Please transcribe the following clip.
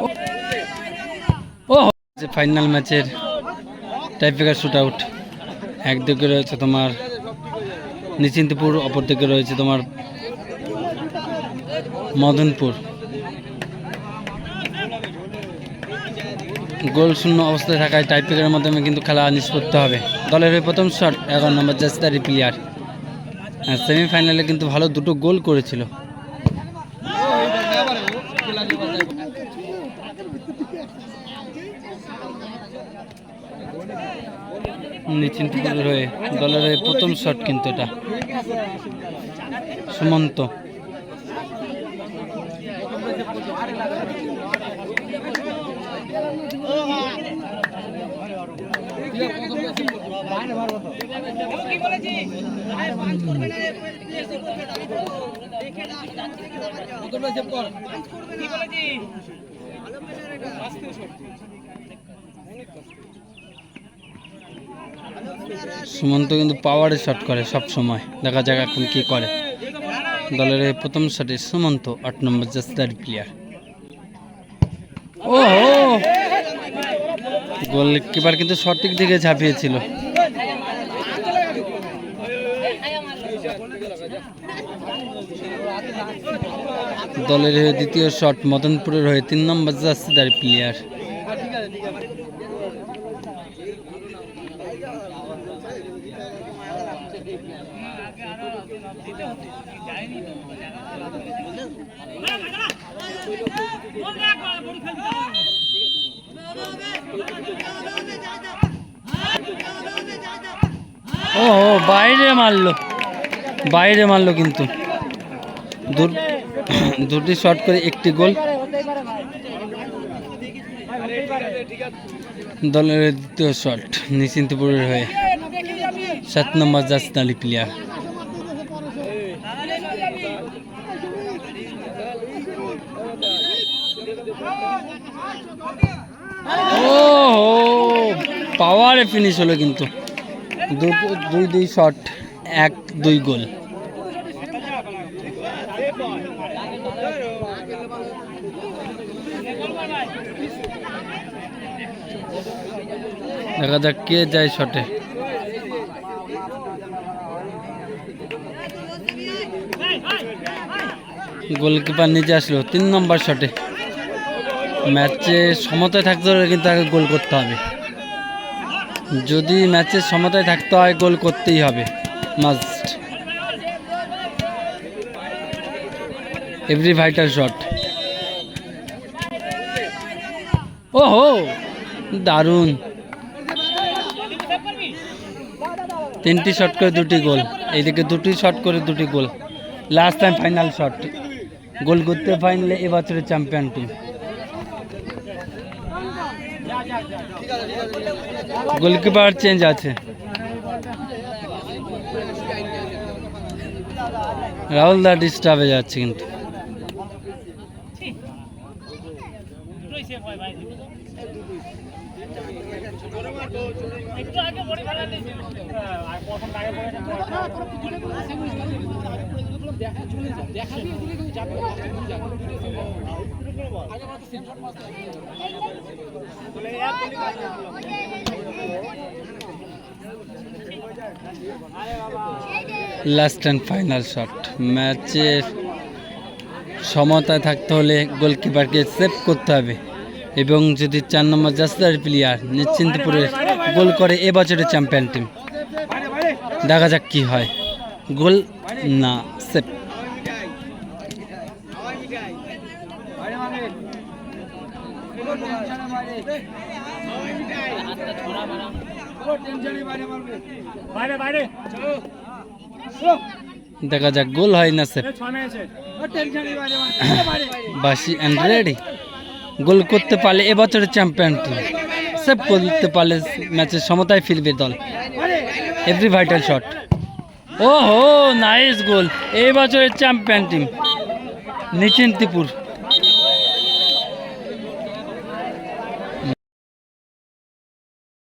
ও final ম্যাচের tiebreaker shoot out. একদিকে রয়েছে তোমার নিশ্চিন্তপুর, অপর দিকে রয়েছে তোমার মদনপুর। গোল শূন্য অবস্থায় থাকায় টাইব্রেকারের মাধ্যমে কিন্তু খেলা নিষ্পত্তি হবে। দলের হয়ে প্রথম শট 11 নম্বর জার্সিধারী প্লেয়ার। সেমিফাইনালে কিন্তু ভালো দুটো গোল করেছিল। নিশ্চিন্তপুরের হয়ে দলের হয়ে প্রথম শট কিন্তু এটা সুমন্ত। সুমন্ত কিন্তু পাওয়ারে শট করে সব সময়, দেখা যাক এখন কি করে। দলের প্রথম শটে সুমন্ত 8 নম্বর জার্সিধারী প্লেয়ার। ও গোলকিপার কিন্তু সঠিক দিকে ঝাঁপিয়েছিল। দলের হয়ে দ্বিতীয় শট মদনপুরের হয়ে 3 নম্বর জার্সিধারী প্লেয়ার। ও বাইরে মারলো কিন্তু দুটি শট করে একটি গোল। দলের দ্বিতীয় শট নিশ্চিন্তপুরের হয়ে 7 নম্বর জার্সিধারী প্লেয়ার। ও পাওয়ারে ফিনিশ হলো কিন্তু দুই শট 1-2 গোল। দেখা যাক কে যায় শটে। গোলকিপার নিজে আসলো 3 নম্বর শটে। ম্যাচে সমতায় থাকতে হলে কিন্তু আগে গোল করতে হবে। যদি ম্যাচে সমতায় থাকতে হয় গোল করতেই হবে, মাস্ট। Every vital shot. ওহো দারুণ, 3টি শট করে 2টি গোল। এইদিকে 2টি শট করে 2টি গোল। Last time final shot goal করতে ফাইনালে এবছরের চ্যাম্পিয়ন টিম। গোলকিপার চেঞ্জ আছে, রাহুল দা ডিস্টার্বে যাচ্ছে কিন্তু। Last and final shot. ম্যাচের সমতায় থাকতে হলে গোলকিপারকে সেভ করতে হবে, এবং যদি 4 নম্বর জার্সিধারী প্লেয়ার নিশ্চিন্তপুরের গোল করে এবছরের চ্যাম্পিয়ন টিম। দেখা যাক কি হয়। গোল না সেভ। দেখা যাক গোল হয় না সেভ। বাসি এন্ড রেডি। গোল করতে পারলে এবছরের চ্যাম্পিয়ন টিম, সেভ করতে পারলে ম্যাচের সমতায় ফিরবে দল। Every vital shot. ওহো নাইস গোল। এই বছরের চ্যাম্পিয়ন টিম নিশ্চিন্তপুর।